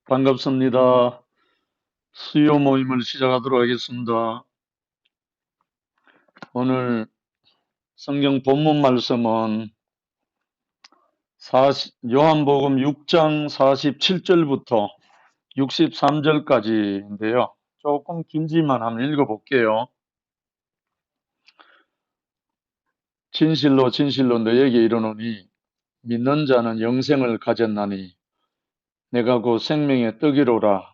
반갑습니다. 수요 모임을 시작하도록 하겠습니다. 오늘 성경 본문 말씀은 요한복음 6장 47절부터 63절까지인데요. 조금 길지만 한번 읽어볼게요. 진실로 진실로 너에게 이르노니 믿는 자는 영생을 가졌나니 내가 그 생명의 떡이로라.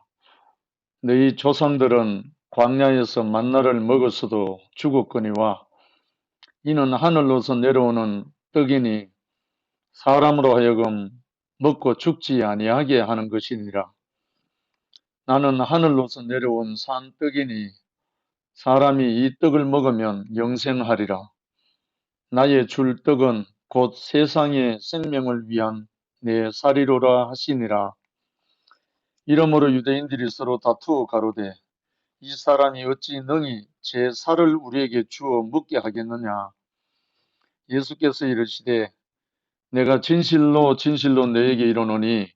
너희 조상들은 광야에서 만나를 먹었어도 죽었거니와 이는 하늘로서 내려오는 떡이니 사람으로 하여금 먹고 죽지 아니하게 하는 것이니라. 나는 하늘로서 내려온 산 떡이니 사람이 이 떡을 먹으면 영생하리라. 나의 줄 떡은 곧 세상의 생명을 위한 내 살이로라 하시니라. 이러므로 유대인들이 서로 다투어 가로되 이 사람이 어찌 능히 제 살을 우리에게 주어 먹게 하겠느냐. 예수께서 이르시되 내가 진실로 진실로 너에게 이르노니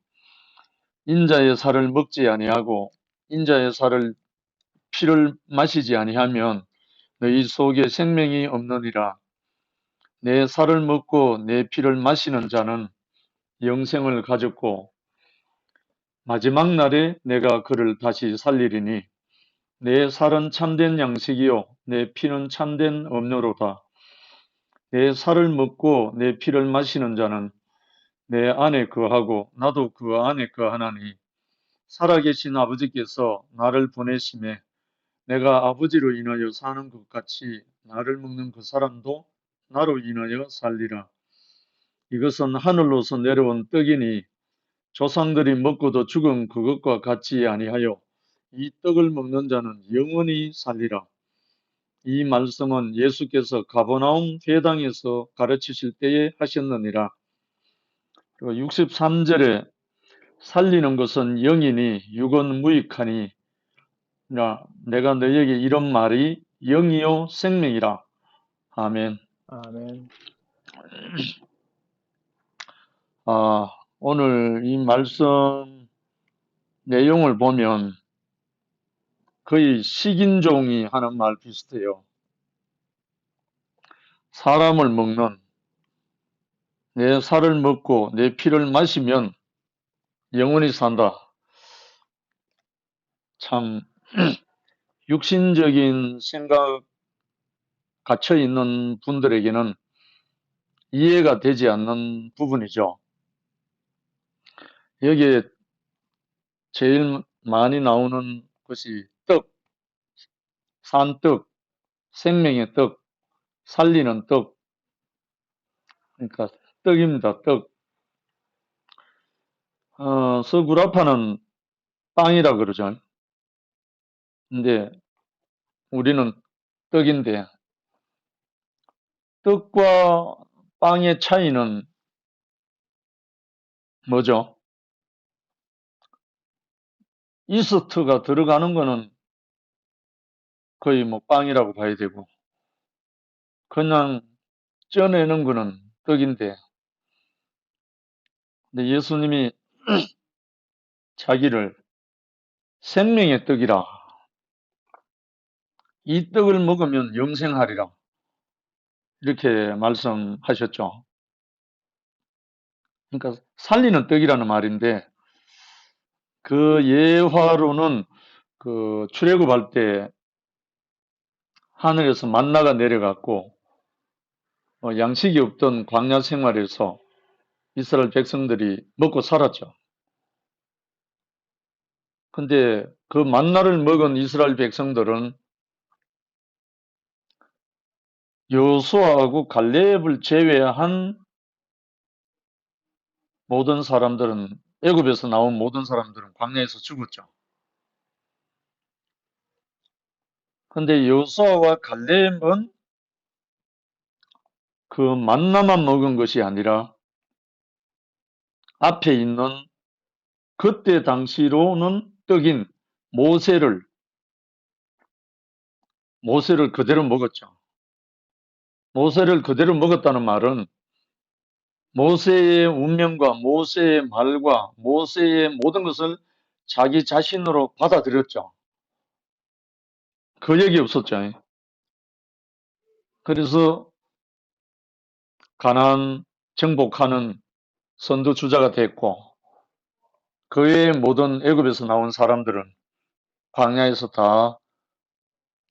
인자의 살을 먹지 아니하고 인자의 살을 피를 마시지 아니하면 너희 속에 생명이 없느니라. 내 살을 먹고 내 피를 마시는 자는 영생을 가졌고 마지막 날에 내가 그를 다시 살리리니 내 살은 참된 양식이요 내 피는 참된 음료로다. 내 살을 먹고 내 피를 마시는 자는 내 안에 거하고 나도 그 안에 거하나니 살아계신 아버지께서 나를 보내심에 내가 아버지로 인하여 사는 것 같이 나를 먹는 그 사람도 나로 인하여 살리라. 이것은 하늘로서 내려온 떡이니 조상들이 먹고도 죽은 그것과 같지 아니하여 이 떡을 먹는 자는 영원히 살리라. 이 말씀은 예수께서 가버나움 회당에서 가르치실 때에 하셨느니라. 그리고 63절에 살리는 것은 영이니 육은 무익하니 내가 너에게 이런 말이 영이요 생명이라. 아멘. 아멘. 오늘 이 말씀 내용을 보면 거의 식인종이 하는 말 비슷해요. 사람을 먹는 내 살을 먹고 내 피를 마시면 영원히 산다. 참 육신적인 생각 갇혀 있는 분들에게는 이해가 되지 않는 부분이죠. 여기에 제일 많이 나오는 것이 떡, 산떡, 생명의 떡, 살리는 떡. 그러니까 떡입니다. 떡. 서구라파는 빵이라 그러죠. 근데 우리는 떡인데 떡과 빵의 차이는 뭐죠? 이스트가 들어가는 거는 거의 뭐 빵이라고 봐야 되고 그냥 쪄내는 거는 떡인데 근데 예수님이 자기를 생명의 떡이라 이 떡을 먹으면 영생하리라 이렇게 말씀하셨죠. 그러니까 살리는 떡이라는 말인데 그 예화로는 그 출애굽할 때 하늘에서 만나가 내려갔고 양식이 없던 광야 생활에서 이스라엘 백성들이 먹고 살았죠. 근데 그 만나를 먹은 이스라엘 백성들은 여호수아하고 갈렙을 제외한 모든 사람들은 애굽에서 나온 모든 사람들은 광야에서 죽었죠. 근데 여호수아와 갈렙은 그 만나만 먹은 것이 아니라 앞에 있는 그때 당시로는 떡인 모세를 그대로 먹었죠. 모세를 그대로 먹었다는 말은 모세의 운명과 모세의 말과 모세의 모든 것을 자기 자신으로 받아들였죠. 그 얘기 없었죠. 그래서 가나안 정복하는 선두주자가 됐고, 그 외의 모든 애굽에서 나온 사람들은 광야에서 다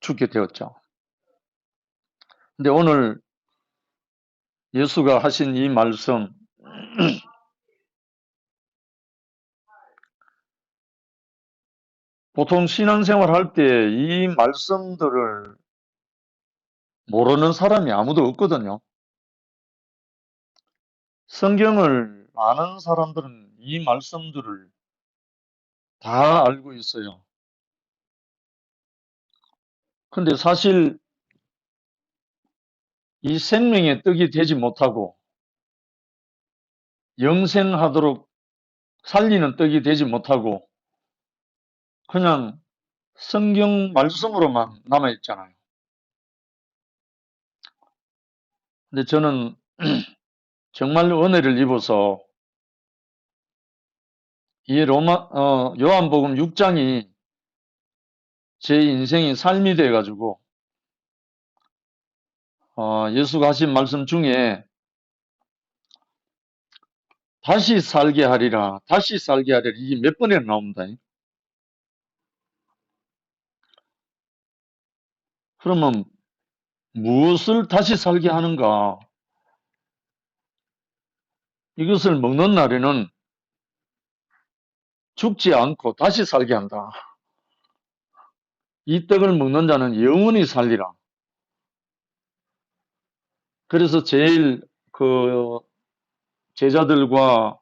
죽게 되었죠. 근데 오늘 예수가 하신 이 말씀, 보통 신앙생활 할 때 이 말씀들을 모르는 사람이 아무도 없거든요. 성경을 아는 사람들은 이 말씀들을 다 알고 있어요. 근데 사실 이 생명의 떡이 되지 못하고 영생하도록 살리는 떡이 되지 못하고 그냥 성경 말씀으로만 남아있잖아요. 근데 저는 정말 은혜를 입어서 이 요한복음 6장이 제 인생의 삶이 돼가지고 예수가 하신 말씀 중에 다시 살게 하리라, 다시 살게 하리라, 이게 몇 번이나 나옵니다. 그러면 무엇을 다시 살게 하는가? 이것을 먹는 날에는 죽지 않고 다시 살게 한다. 이 떡을 먹는 자는 영원히 살리라. 그래서 제일 그 제자들과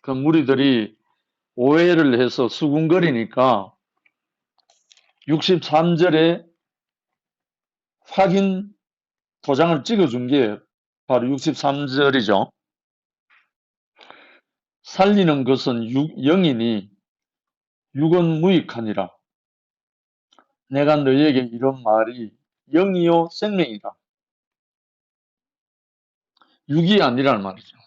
그 무리들이 오해를 해서 수군거리니까 63절에 확인 도장을 찍어준 게 바로 63절이죠. 살리는 것은 영이니 육은 무익하니라. 내가 너희에게 이런 말이 영이요 생명이다. 육이 아니라는 말이죠.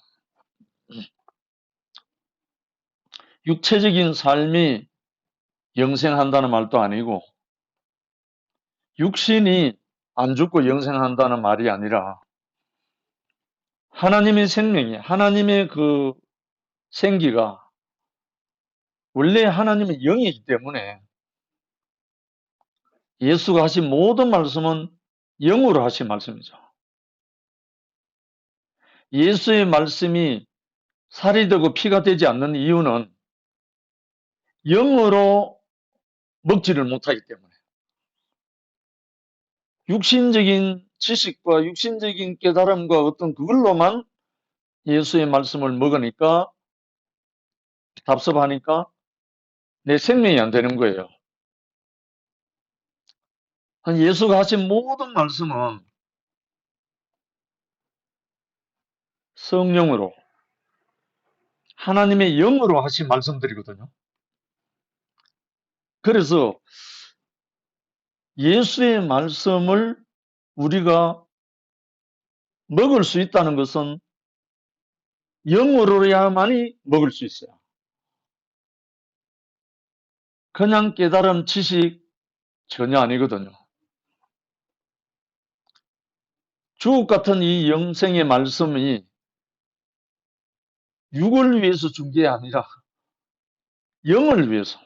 육체적인 삶이 영생한다는 말도 아니고 육신이 안 죽고 영생한다는 말이 아니라 하나님의 생명이, 하나님의 그 생기가 원래 하나님의 영이기 때문에 예수가 하신 모든 말씀은 영으로 하신 말씀이죠. 예수의 말씀이 살이 되고 피가 되지 않는 이유는 영으로 먹지를 못하기 때문에 육신적인 지식과 육신적인 깨달음과 어떤 그걸로만 예수의 말씀을 먹으니까 답답하니까 내 생명이 안 되는 거예요. 예수가 하신 모든 말씀은 성령으로 하나님의 영으로 하신 말씀들이거든요. 그래서 예수의 말씀을 우리가 먹을 수 있다는 것은 영으로야만이 먹을 수 있어요. 그냥 깨달음, 지식 전혀 아니거든요. 주옥 같은 이 영생의 말씀이 육을 위해서 준 게 아니라 영을 위해서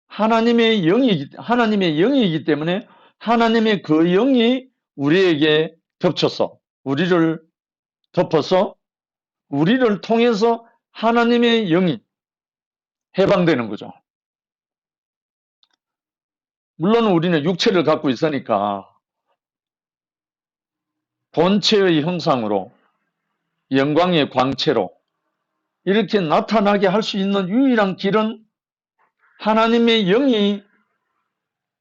하나님의 영이기 때문에 하나님의 그 영이 우리에게 덮쳐서 우리를 덮어서 우리를 통해서 하나님의 영이 해방되는 거죠. 물론 우리는 육체를 갖고 있으니까 본체의 형상으로 영광의 광채로 이렇게 나타나게 할 수 있는 유일한 길은 하나님의 영이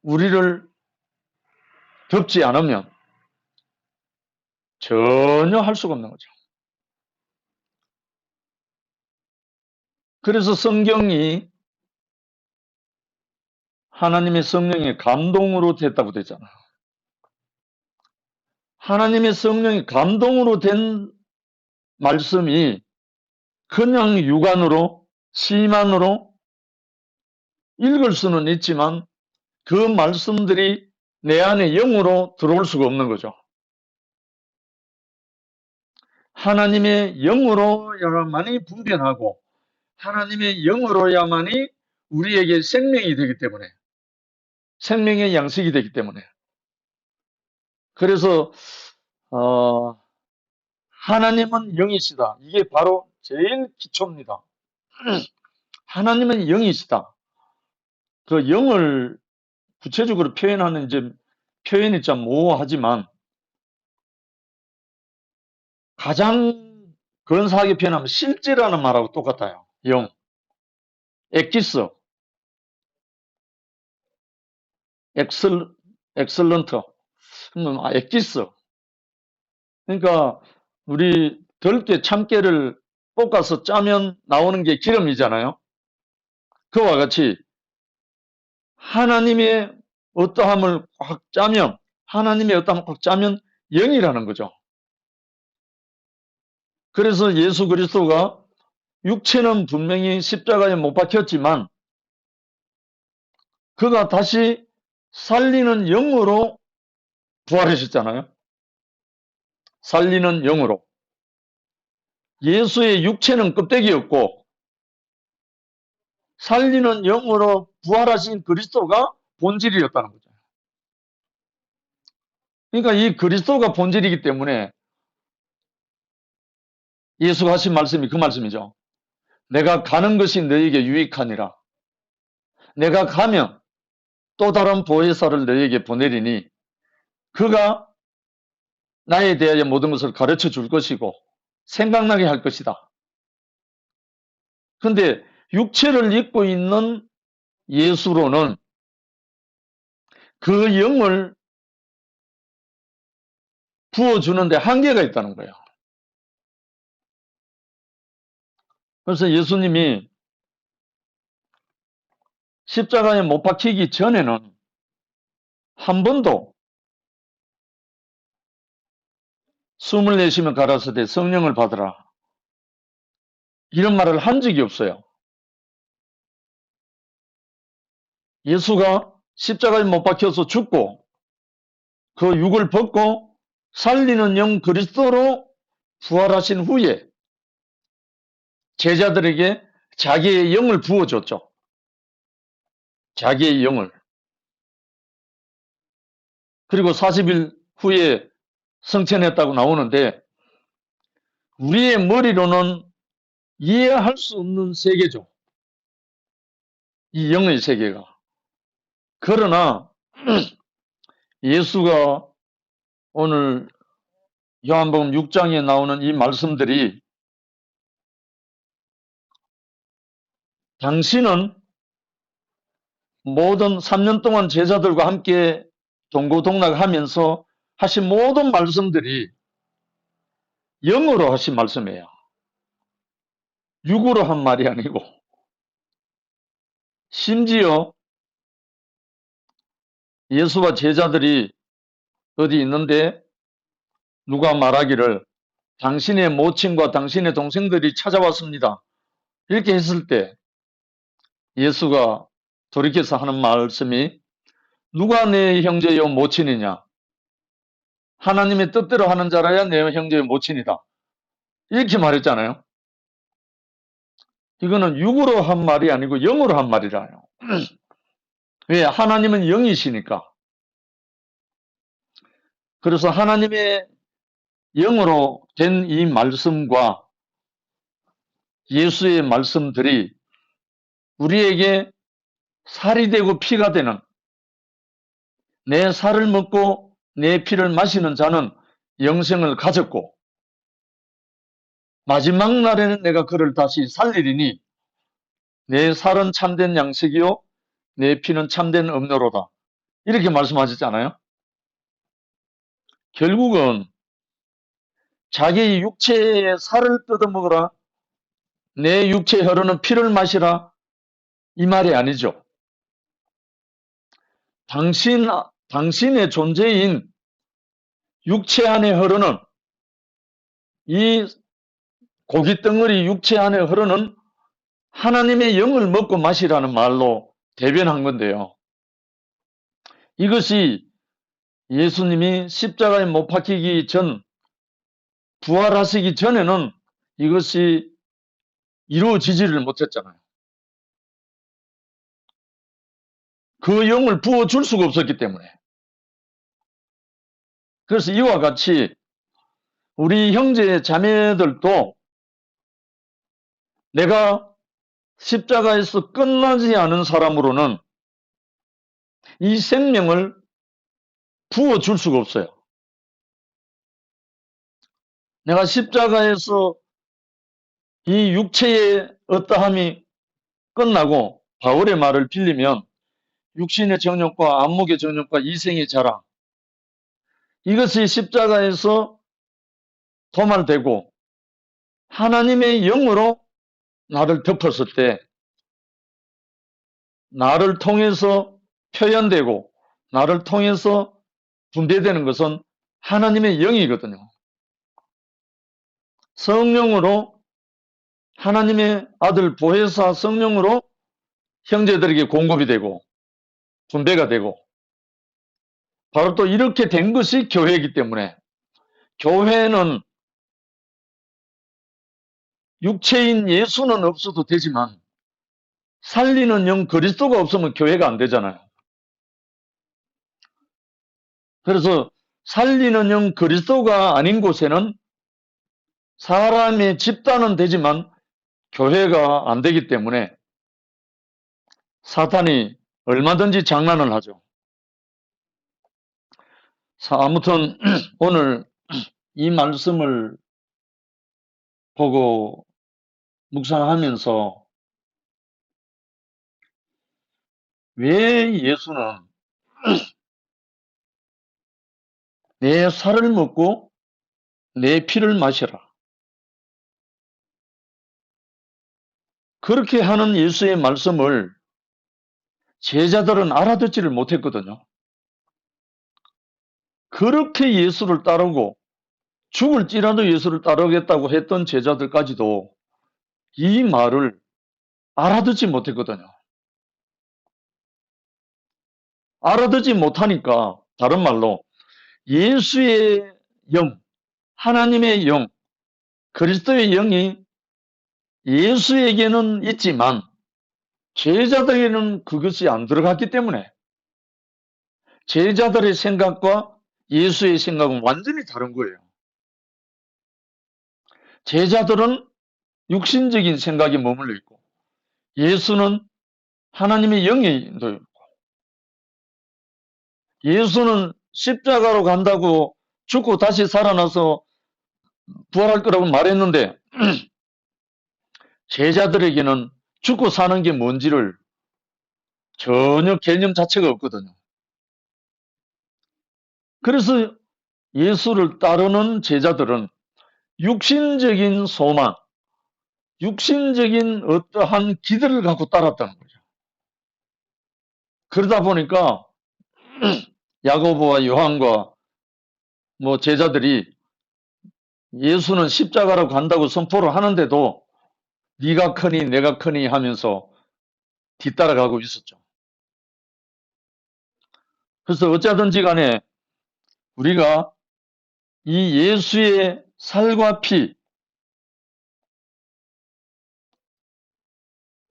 우리를 덮지 않으면 전혀 할 수가 없는 거죠. 그래서 성경이 하나님의 성령의 감동으로 됐다고 되잖아요. 하나님의 성령의 감동으로 된 말씀이 그냥 육안으로, 시만으로 읽을 수는 있지만 그 말씀들이 내 안에 영으로 들어올 수가 없는 거죠. 하나님의 영으로야만이 분별하고 하나님의 영으로야만이 우리에게 생명이 되기 때문에, 생명의 양식이 되기 때문에. 그래서 하나님은 영이시다. 이게 바로 제일 기초입니다. 하나님은 영이시다. 그 영을 구체적으로 표현하는 이제 표현이 좀 모호하지만 가장 근사하게 표현하면 실제라는 말하고 똑같아요. 영, 엑기스, 엑셀런트, 엑기스. 그러니까 우리 들깨 참깨를 볶아서 짜면 나오는 게 기름이잖아요. 그와 같이 하나님의 어떠함을 확 짜면, 하나님의 어떠함을 확 짜면 영이라는 거죠. 그래서 예수 그리스도가 육체는 분명히 십자가에 못 박혔지만 그가 다시 살리는 영으로 부활하셨잖아요. 살리는 영으로. 예수의 육체는 껍데기였고 살리는 영으로 부활하신 그리스도가 본질이었다는 거죠. 그러니까 이 그리스도가 본질이기 때문에 예수가 하신 말씀이 그 말씀이죠. 내가 가는 것이 너에게 유익하니라. 내가 가면 또 다른 보혜사를 너에게 보내리니 그가 나에 대하여 모든 것을 가르쳐 줄 것이고 생각나게 할 것이다. 근데 육체를 입고 있는 예수로는 그 영을 부어주는데 한계가 있다는 거예요. 그래서 예수님이 십자가에 못 박히기 전에는 한 번도 숨을 내쉬면 가라사대 성령을 받으라 이런 말을 한 적이 없어요. 예수가 십자가에 못 박혀서 죽고 그 육을 벗고 살리는 영 그리스도로 부활하신 후에 제자들에게 자기의 영을 부어줬죠. 자기의 영을. 그리고 40일 후에 성천했다고 나오는데 우리의 머리로는 이해할 수 없는 세계죠. 이 영의 세계가. 그러나 예수가 오늘 요한복음 6장에 나오는 이 말씀들이 당신은 모든 3년 동안 제자들과 함께 동고동락하면서 하신 모든 말씀들이 영으로 하신 말씀이에요. 육으로 한 말이 아니고 심지어 예수와 제자들이 어디 있는데 누가 말하기를 당신의 모친과 당신의 동생들이 찾아왔습니다. 이렇게 했을 때 예수가 돌이켜서 하는 말씀이 누가 내 형제요 모친이냐? 하나님의 뜻대로 하는 자라야 내 형제요 모친이다. 이렇게 말했잖아요. 이거는 육으로 한 말이 아니고 영으로 한 말이라요. 왜? 하나님은 영이시니까. 그래서 하나님의 영으로 된 이 말씀과 예수의 말씀들이 우리에게 살이 되고 피가 되는 내 살을 먹고 내 피를 마시는 자는 영생을 가졌고 마지막 날에는 내가 그를 다시 살리리니 내 살은 참된 양식이요 내 피는 참된 음료로다. 이렇게 말씀하셨잖아요. 결국은 자기 육체의 살을 뜯어먹으라 내 육체에 흐르는 피를 마시라 이 말이 아니죠. 당신의 존재인 육체 안에 흐르는 이 고깃덩어리 육체 안에 흐르는 하나님의 영을 먹고 마시라는 말로 대변한 건데요. 이것이 예수님이 십자가에 못 박히기 전, 부활하시기 전에는 이것이 이루어지지를 못했잖아요. 그 영을 부어줄 수가 없었기 때문에. 그래서 이와 같이 우리 형제 자매들도 내가 십자가에서 끝나지 않은 사람으로는 이 생명을 부어줄 수가 없어요. 내가 십자가에서 이 육체의 어떠함이 끝나고 바울의 말을 빌리면 육신의 정욕과 안목의 정욕과 이생의 자랑, 이것이 십자가에서 도말되고 하나님의 영으로 나를 덮었을 때 나를 통해서 표현되고 나를 통해서 분배되는 것은 하나님의 영이거든요. 성령으로, 하나님의 아들 보혜사 성령으로 형제들에게 공급이 되고 분배가 되고, 바로 또 이렇게 된 것이 교회이기 때문에, 교회는 육체인 예수는 없어도 되지만 살리는 영 그리스도가 없으면 교회가 안 되잖아요. 그래서 살리는 영 그리스도가 아닌 곳에는 사람의 집단은 되지만 교회가 안 되기 때문에 사탄이 얼마든지 장난을 하죠. 아무튼 오늘 이 말씀을 보고 묵상하면서 왜 예수는 내 살을 먹고 내 피를 마셔라, 그렇게 하는 예수의 말씀을 제자들은 알아듣지를 못했거든요. 그렇게 예수를 따르고 죽을지라도 예수를 따르겠다고 했던 제자들까지도 이 말을 알아듣지 못했거든요. 알아듣지 못하니까 다른 말로 예수의 영, 하나님의 영, 그리스도의 영이 예수에게는 있지만 제자들에게는 그것이 안 들어갔기 때문에 제자들의 생각과 예수의 생각은 완전히 다른 거예요. 제자들은 육신적인 생각에 머물러 있고 예수는 하나님의 영에 있고, 예수는 십자가로 간다고 죽고 다시 살아나서 부활할 거라고 말했는데 제자들에게는 죽고 사는 게 뭔지를 전혀 개념 자체가 없거든요. 그래서 예수를 따르는 제자들은 육신적인 소망, 육신적인 어떠한 기대를 갖고 따랐다는 거죠. 그러다 보니까 야고보와 요한과 뭐 제자들이 예수는 십자가로 간다고 선포를 하는데도 네가 크니 내가 크니 하면서 뒤따라가고 있었죠. 그래서 어쩌든지 간에 우리가 이 예수의 살과 피,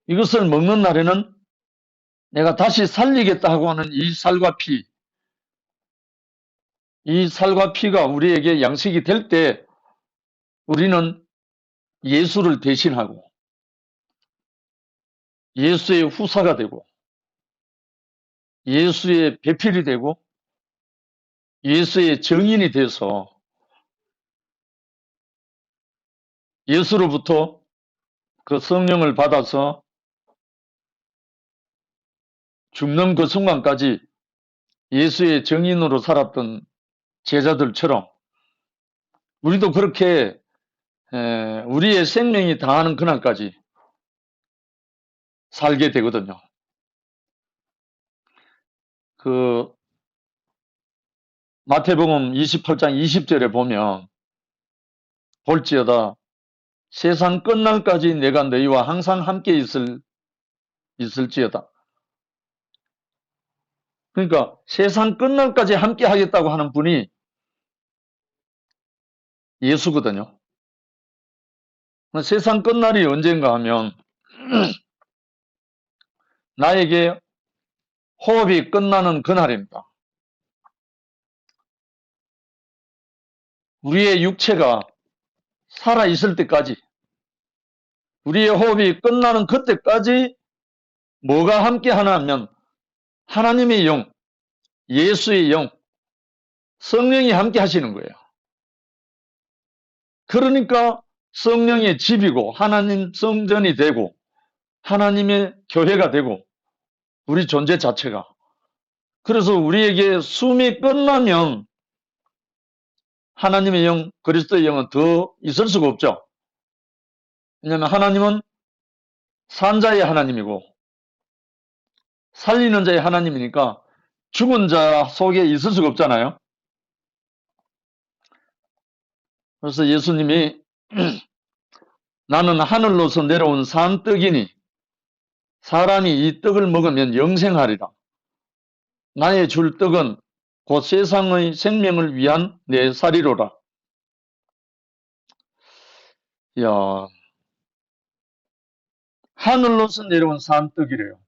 이것을 먹는 날에는 내가 다시 살리겠다 하고 하는 이 살과 피, 이 살과 피가 우리에게 양식이 될 때 우리는 예수를 대신하고 예수의 후사가 되고 예수의 배필이 되고 예수의 증인이 돼서 예수로부터 그 성령을 받아서 죽는 그 순간까지 예수의 증인으로 살았던 제자들처럼 우리도 그렇게 우리의 생명이 다하는 그날까지 살게 되거든요. 그 마태복음 28장 20절에 보면 볼지어다 세상 끝날까지 내가 너희와 항상 함께 있을지어다. 그러니까 세상 끝날까지 함께 하겠다고 하는 분이 예수거든요. 세상 끝날이 언젠가 하면 나에게 호흡이 끝나는 그날입니다. 우리의 육체가 살아있을 때까지, 우리의 호흡이 끝나는 그때까지 뭐가 함께 하나 하면 하나님의 영, 예수의 영, 성령이 함께 하시는 거예요. 그러니까 성령의 집이고 하나님 성전이 되고 하나님의 교회가 되고 우리 존재 자체가. 그래서 우리에게 숨이 끝나면 하나님의 영, 그리스도의 영은 더 있을 수가 없죠. 왜냐하면 하나님은 산자의 하나님이고 살리는 자의 하나님이니까 죽은 자 속에 있을 수가 없잖아요. 그래서 예수님이 나는 하늘로서 내려온 산떡이니 사람이 이 떡을 먹으면 영생하리라. 나의 줄 떡은 곧 세상의 생명을 위한 내 살이로라. 야, 하늘로서 내려온 산떡이래요.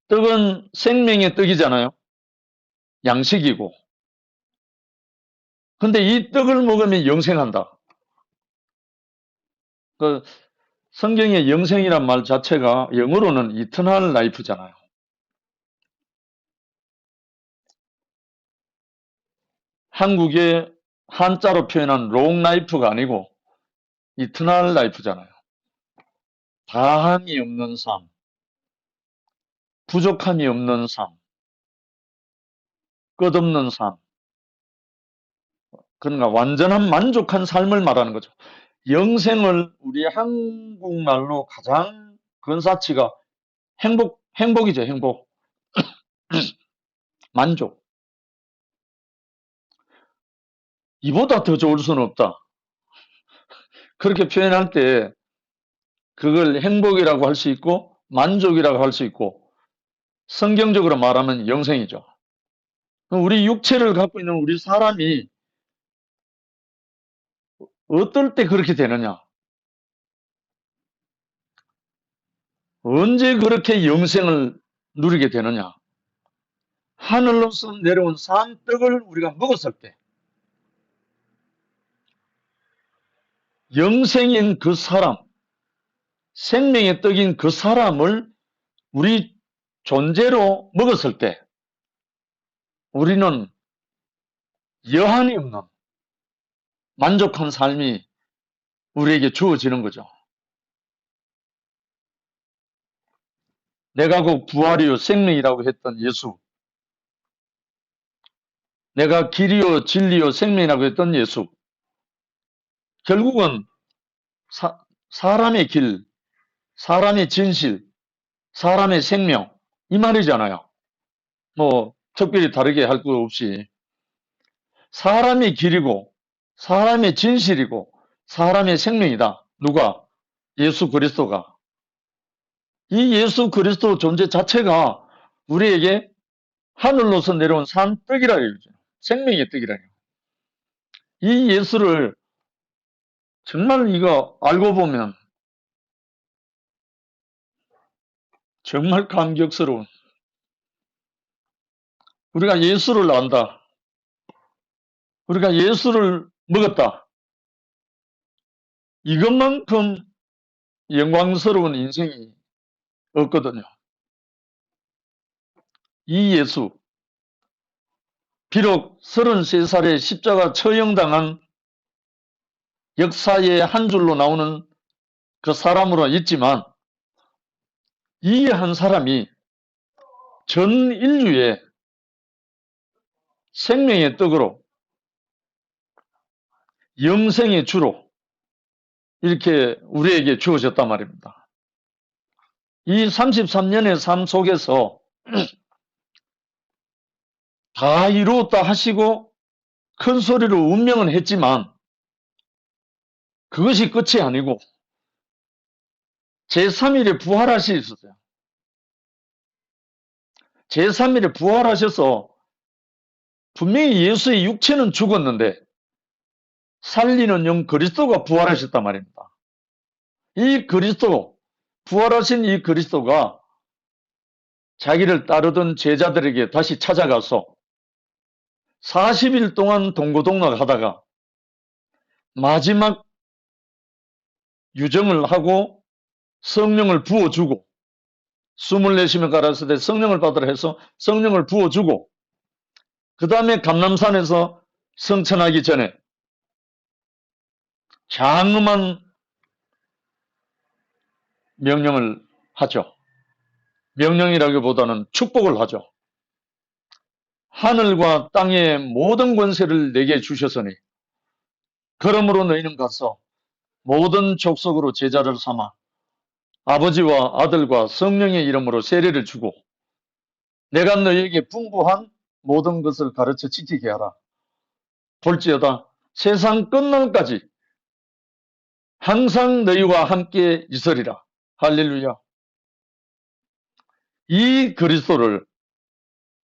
떡은 생명의 떡이잖아요. 양식이고. 근데 이 떡을 먹으면 영생한다. 그 성경의 영생이란 말 자체가 영어로는 이터널 라이프잖아요. 한국의 한자로 표현한 롱 라이프가 아니고 이터널 라이프잖아요. 다함이 없는 삶, 부족함이 없는 삶, 끝없는 삶. 그러니까 완전한 만족한 삶을 말하는 거죠. 영생을 우리 한국말로 가장 근사치가 행복이죠, 행복. 만족. 이보다 더 좋을 수는 없다. 그렇게 표현할 때 그걸 행복이라고 할 수 있고 만족이라고 할 수 있고 성경적으로 말하면 영생이죠. 우리 육체를 갖고 있는 우리 사람이 어떨 때 그렇게 되느냐? 언제 그렇게 영생을 누리게 되느냐? 하늘로서 내려온 산떡을 우리가 먹었을 때 영생인 그 사람, 생명의 떡인 그 사람을 우리 존재로 먹었을 때 우리는 여한이 없는 만족한 삶이 우리에게 주어지는 거죠. 내가 곧 부활이요 생명이라고 했던 예수, 내가 길이요 진리요 생명이라고 했던 예수, 결국은 사람의 길, 사람의 진실, 사람의 생명 이 말이잖아요. 뭐 특별히 다르게 할 것 없이 사람의 길이고 사람의 진실이고 사람의 생명이다. 누가? 예수 그리스도가. 이 예수 그리스도 존재 자체가 우리에게 하늘로서 내려온 산 떡이라 그러죠. 생명의 떡이라. 이 예수를 정말 이거 알고 보면 정말 감격스러운. 우리가 예수를 안다. 우리가 예수를 먹었다. 이것만큼 영광스러운 인생이 없거든요. 이 예수, 비록 33살에 십자가 처형당한 역사의 한 줄로 나오는 그 사람으로 있지만 이 한 사람이 전 인류의 생명의 떡으로 영생의 주로 이렇게 우리에게 주어졌단 말입니다. 이 33년의 삶 속에서 다 이루었다 하시고 큰 소리로 운명은 했지만 그것이 끝이 아니고 제3일에 부활하시었어요. 제3일에 부활하셔서 분명히 예수의 육체는 죽었는데 살리는 영 그리스도가 부활하셨단 말입니다. 이 그리스도, 부활하신 이 그리스도가 자기를 따르던 제자들에게 다시 찾아가서 40일 동안 동고동락 하다가 마지막 유정을 하고 성령을 부어주고, 숨을 내쉬며 가라사대 성령을 받으라 해서 성령을 부어주고, 그 다음에 감람산에서 성천하기 전에 장엄한 명령을 하죠. 명령이라기보다는 축복을 하죠. 하늘과 땅의 모든 권세를 내게 주셨으니 그러므로 너희는 가서 모든 족속으로 제자를 삼아 아버지와 아들과 성령의 이름으로 세례를 주고 내가 너희에게 분부한 모든 것을 가르쳐 지키게 하라. 볼지어다 세상 끝날까지 항상 너희와 함께 있으리라. 할렐루야. 이 그리스도를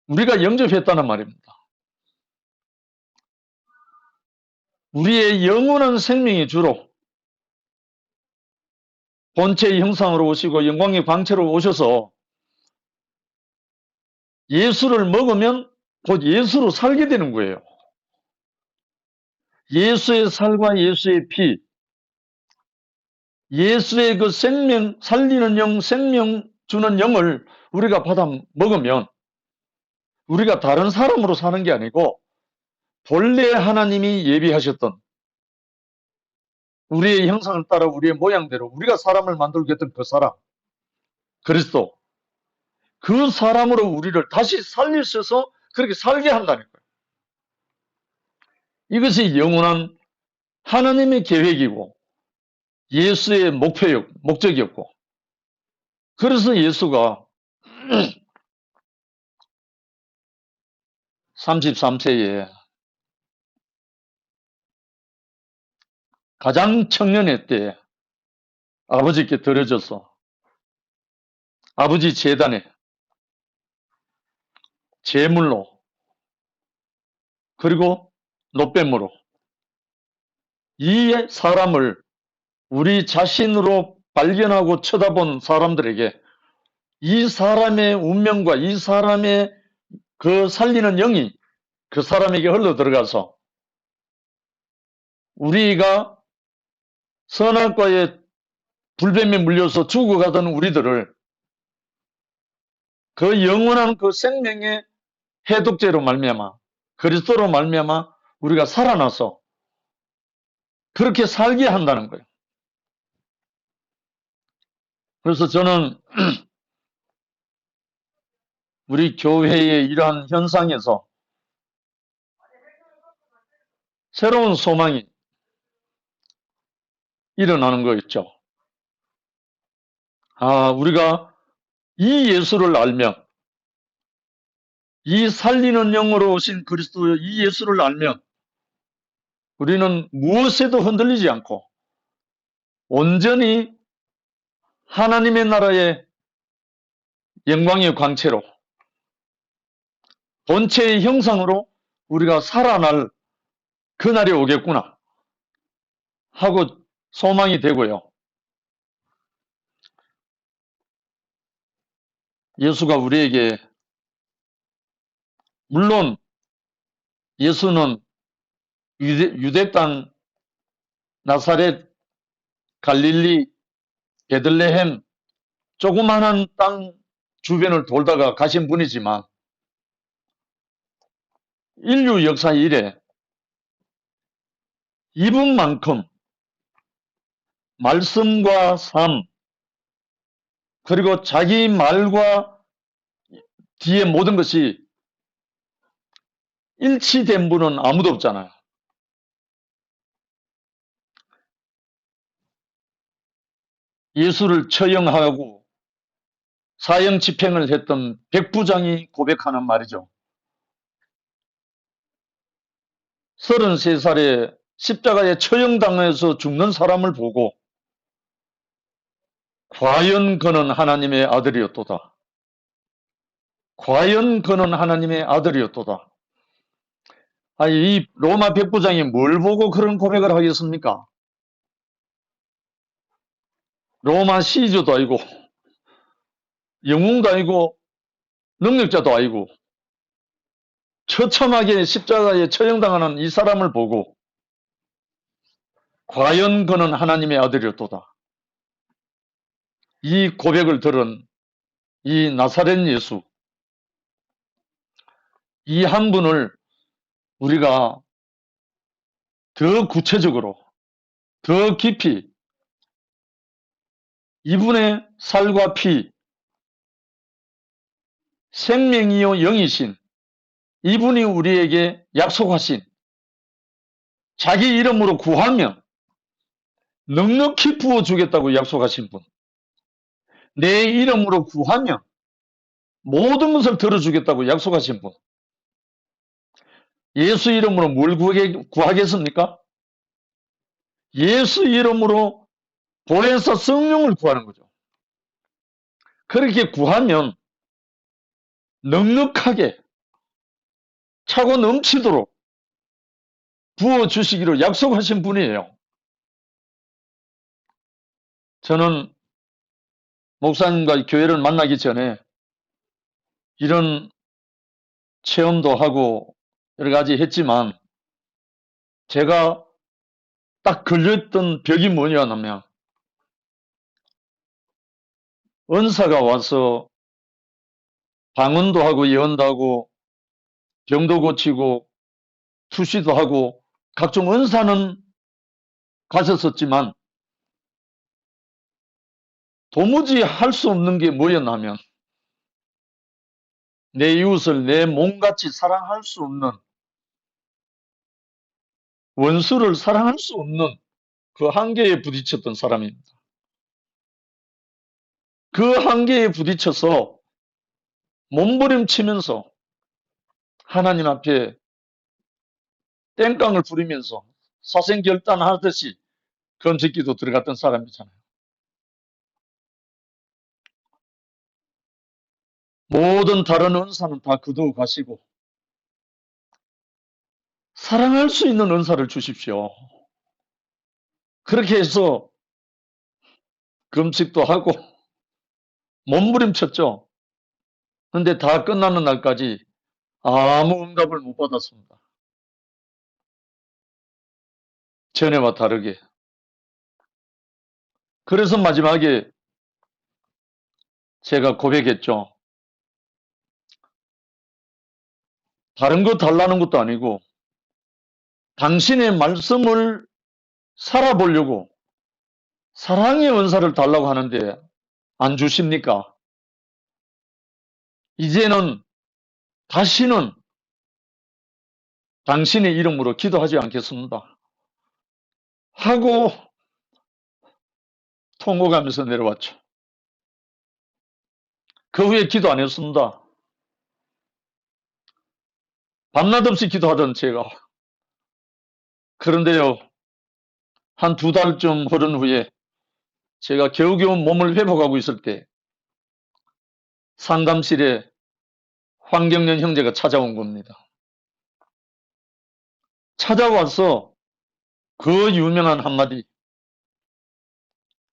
우리가 영접했다는 말입니다. 우리의 영원한 생명의 주로 본체의 형상으로 오시고 영광의 광채로 오셔서 예수를 먹으면 곧 예수로 살게 되는 거예요. 예수의 살과 예수의 피, 예수의 그 생명, 살리는 영, 생명 주는 영을 우리가 받아 먹으면 우리가 다른 사람으로 사는 게 아니고 본래 하나님이 예비하셨던 우리의 형상을 따라 우리의 모양대로 우리가 사람을 만들게 했던 그 사람, 그리스도, 그 사람으로 우리를 다시 살리셔서 그렇게 살게 한다는 거예요. 이것이 영원한 하나님의 계획이고 예수의 목적이었고, 그래서 예수가 33세에 가장 청년의 때에 아버지께 드려져서 아버지 제단에 제물로 그리고 노뱀으로 이 사람을 우리 자신으로 발견하고 쳐다본 사람들에게 이 사람의 운명과 이 사람의 그 살리는 영이 그 사람에게 흘러 들어가서 우리가 선악과의 불뱀에 물려서 죽어가던 우리들을 그 영원한 그 생명의 해독제로 말미암아 그리스도로 말미암아 우리가 살아나서 그렇게 살게 한다는 거예요. 그래서 저는 우리 교회의 이러한 현상에서 새로운 소망이 일어나는 거 있죠. 우리가 이 예수를 알면, 이 살리는 영으로 오신 그리스도 이 예수를 알면 우리는 무엇에도 흔들리지 않고 온전히 하나님의 나라의 영광의 광채로 본체의 형상으로 우리가 살아날 그날이 오겠구나 하고 소망이 되고요. 예수가 우리에게, 물론 예수는 유대 땅 나사렛, 갈릴리, 베들레헴 조그마한 땅 주변을 돌다가 가신 분이지만 인류 역사 이래 이분만큼 말씀과 삶 그리고 자기 말과 뒤에 모든 것이 일치된 분은 아무도 없잖아요. 예수를 처형하고 사형 집행을 했던 백부장이 고백하는 말이죠. 33살에 십자가에 처형당해서 죽는 사람을 보고 과연 그는 하나님의 아들이었도다. 과연 그는 하나님의 아들이었도다. 이 로마 백부장이 뭘 보고 그런 고백을 하겠습니까? 로마 시저도 아니고 영웅도 아니고 능력자도 아니고 처참하게 십자가에 처형당하는 이 사람을 보고 과연 그는 하나님의 아들이었도다. 이 고백을 들은 이 나사렛 예수, 이 한 분을 우리가 더 구체적으로, 더 깊이 이분의 살과 피, 생명이요 영이신 이분이 우리에게 약속하신 자기 이름으로 구하면 넉넉히 부어주겠다고 약속하신 분, 내 이름으로 구하면 모든 것을 들어주겠다고 약속하신 분, 예수 이름으로 뭘 구하겠습니까? 예수 이름으로 보혜사 성령을 구하는 거죠. 그렇게 구하면 넉넉하게 차고 넘치도록 부어주시기로 약속하신 분이에요. 저는 목사님과 교회를 만나기 전에 이런 체험도 하고 여러 가지 했지만 제가 딱 걸렸던 벽이 뭐냐면 은사가 와서 방언도 하고 예언도 하고 병도 고치고 투시도 하고 각종 은사는 가졌었지만 도무지 할 수 없는 게 뭐였냐면 내 이웃을 내 몸같이 사랑할 수 없는, 원수를 사랑할 수 없는 그 한계에 부딪혔던 사람입니다. 그 한계에 부딪혀서 몸부림치면서 하나님 앞에 땡깡을 부리면서 사생결단하듯이 금식기도 들어갔던 사람이잖아요. 모든 다른 은사는 다 거두어 가시고 사랑할 수 있는 은사를 주십시오. 그렇게 해서 금식도 하고 몸부림쳤죠. 근데 다 끝나는 날까지 아무 응답을 못 받았습니다. 전에와 다르게. 그래서 마지막에 제가 고백했죠. 다른 거 달라는 것도 아니고 당신의 말씀을 살아보려고 사랑의 은사를 달라고 하는데 안 주십니까? 이제는 다시는 당신의 이름으로 기도하지 않겠습니다. 하고 통곡하면서 내려왔죠. 그 후에 기도 안 했습니다. 밤낮 없이 기도하던 제가. 그런데요, 한 2달쯤 흐른 후에 제가 겨우겨우 몸을 회복하고 있을 때 상담실에 황경련 형제가 찾아온 겁니다. 찾아와서 그 유명한 한마디,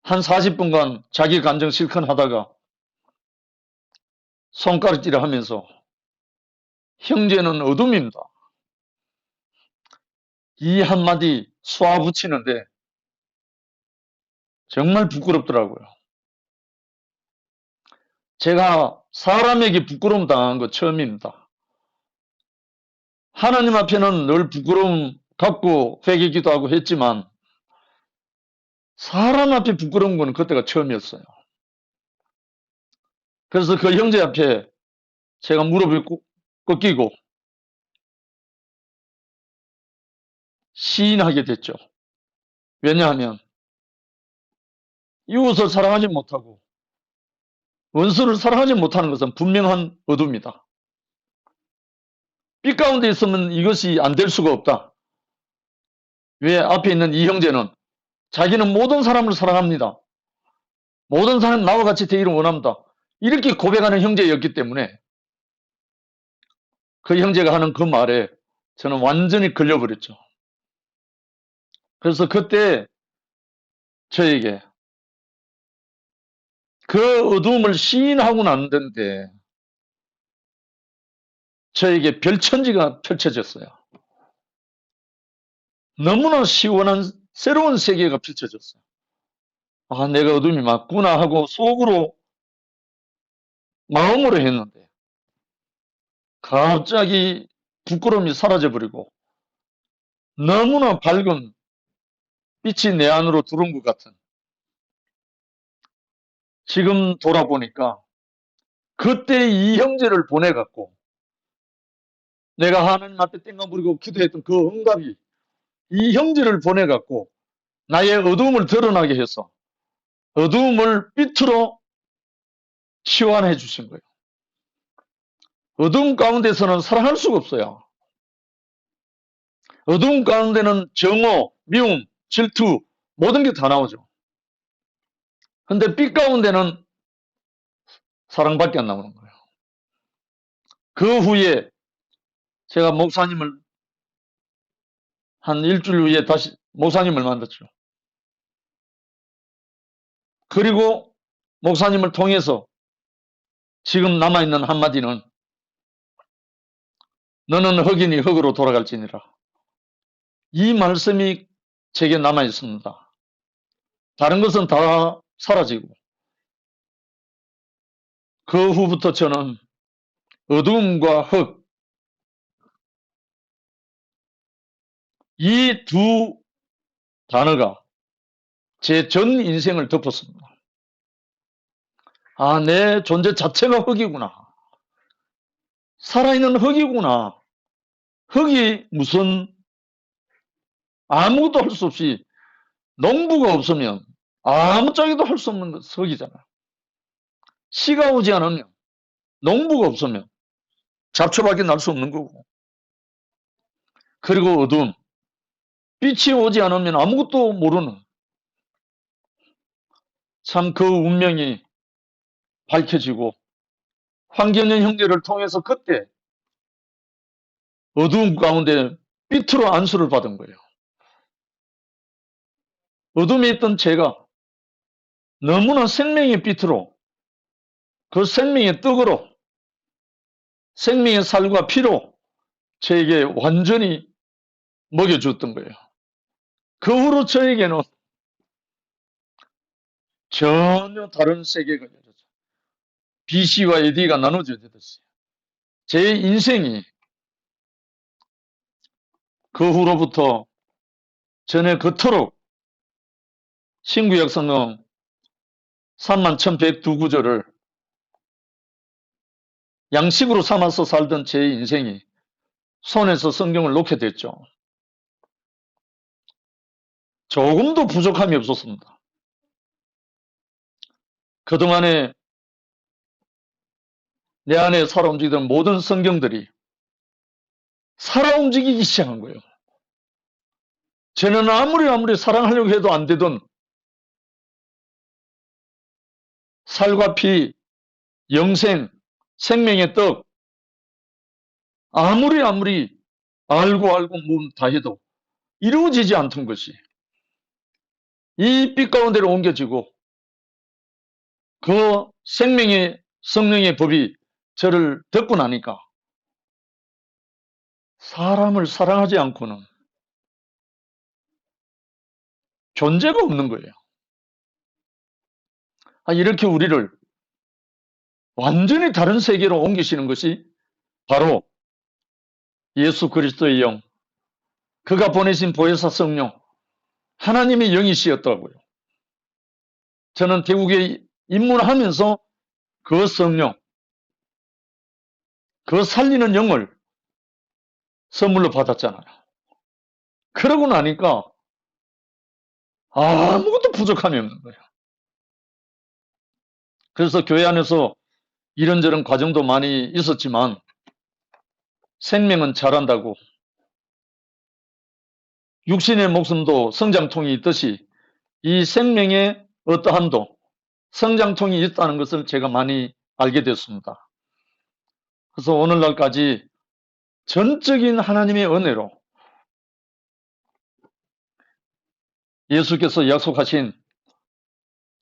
한 40분간 자기 감정 실컷 하다가 손가락질을 하면서 형제는 어둠입니다. 이 한마디 쏘아붙이는데 정말 부끄럽더라고요. 제가 사람에게 부끄러움 당한 거 처음입니다. 하나님 앞에는 늘 부끄러움 갖고 회개기도 하고 했지만 사람 앞에 부끄러운 건 그때가 처음이었어요. 그래서 그 형제 앞에 제가 무릎을 꺾이고 시인하게 됐죠. 왜냐하면 이웃을 사랑하지 못하고 원수를 사랑하지 못하는 것은 분명한 어둠이다. 빛 가운데 있으면 이것이 안 될 수가 없다. 왜 앞에 있는 이 형제는 자기는 모든 사람을 사랑합니다. 모든 사람 나와 같이 되기를 원합니다. 이렇게 고백하는 형제였기 때문에 그 형제가 하는 그 말에 저는 완전히 걸려버렸죠. 그래서 그때 저에게 그 어두움을 시인하고 났는데 저에게 별천지가 펼쳐졌어요. 너무나 시원한 새로운 세계가 펼쳐졌어요. 아, 내가 어둠이 맞구나 하고 속으로 마음으로 했는데 갑자기 부끄러움이 사라져버리고 너무나 밝은 빛이 내 안으로 들어온 것 같은, 지금 돌아보니까 그때 이 형제를 보내갖고 내가 하나님 앞에 땡강 부리고 기도했던 그 응답이 이 형제를 보내갖고 나의 어두움을 드러나게 해서 어두움을 빛으로 치환해 주신 거예요. 어두움 가운데서는 사랑할 수가 없어요. 어두움 가운데는 정오, 미움, 질투 모든 게 다 나오죠. 근데 빛 가운데는 사랑밖에 안 나오는 거예요. 그 후에 제가 목사님을 한 일주일 후에 다시 목사님을 만났죠. 그리고 목사님을 통해서 지금 남아있는 한마디는 너는 흙이니 흙으로 돌아갈지니라. 이 말씀이 제게 남아있습니다. 다른 것은 다 사라지고 그 후부터 저는 어두움과 흙, 이 두 단어가 제 전 인생을 덮었습니다. 아, 내 존재 자체가 흙이구나. 살아있는 흙이구나. 흙이 무슨 아무것도 할 수 없이 농부가 없으면 아무짝에도 할 수 없는 흙이잖아요. 씨가 오지 않으면 농부가 없으면 잡초밖에 날 수 없는 거고. 그리고 어두움. 빛이 오지 않으면 아무것도 모르는, 참 그 운명이 밝혀지고 황경현 형제를 통해서 그때 어두움 가운데 빛으로 안수를 받은 거예요. 어둠에 있던 제가 너무나 생명의 빛으로, 그 생명의 떡으로, 생명의 살과 피로 저에게 완전히 먹여줬던 거예요. 그 후로 저에게는 전혀 다른 세계가 열렸어요. BC와 AD가 나눠져졌어요. 제 인생이 그 후로부터 전에 그토록 신구약 성경 31,102구절을 양식으로 삼아서 살던 제 인생이 손에서 성경을 놓게 됐죠. 조금도 부족함이 없었습니다. 그동안에 내 안에 살아 움직이던 모든 성경들이 살아 움직이기 시작한 거예요. 저는 아무리 사랑하려고 해도 안 되던 살과 피, 영생, 생명의 떡, 아무리 알고 뭐 다 해도 이루어지지 않던 것이 이 빛 가운데로 옮겨지고 그 생명의 성령의 법이 저를 덮고 나니까 사람을 사랑하지 않고는 존재가 없는 거예요. 이렇게 우리를 완전히 다른 세계로 옮기시는 것이 바로 예수 그리스도의 영, 그가 보내신 보혜사 성령, 하나님의 영이시였다고요. 저는 태국에 입문하면서 그 성령, 그 살리는 영을 선물로 받았잖아요. 그러고 나니까 아무것도 부족함이 없는 거예요. 그래서 교회 안에서 이런저런 과정도 많이 있었지만 생명은 자란다고, 육신의 목숨도 성장통이 있듯이 이 생명의 어떠함도 성장통이 있다는 것을 제가 많이 알게 됐습니다. 그래서 오늘날까지 전적인 하나님의 은혜로 예수께서 약속하신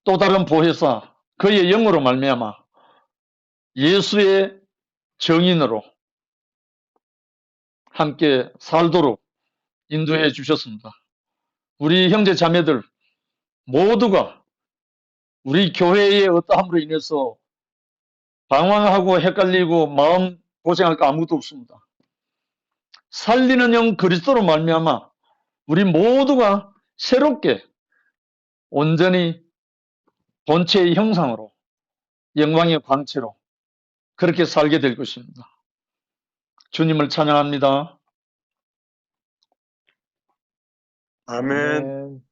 또 다른 보혜사, 그의 영으로 말미암아 예수의 정인으로 함께 살도록 인도해 주셨습니다. 우리 형제 자매들 모두가 우리 교회의 어떠함으로 인해서 방황하고 헷갈리고 마음 고생할 거 아무것도 없습니다. 살리는 영 그리스도로 말미암아 우리 모두가 새롭게 온전히 본체의 형상으로 영광의 광채로 그렇게 살게 될 것입니다. 주님을 찬양합니다. 아멘. 아멘.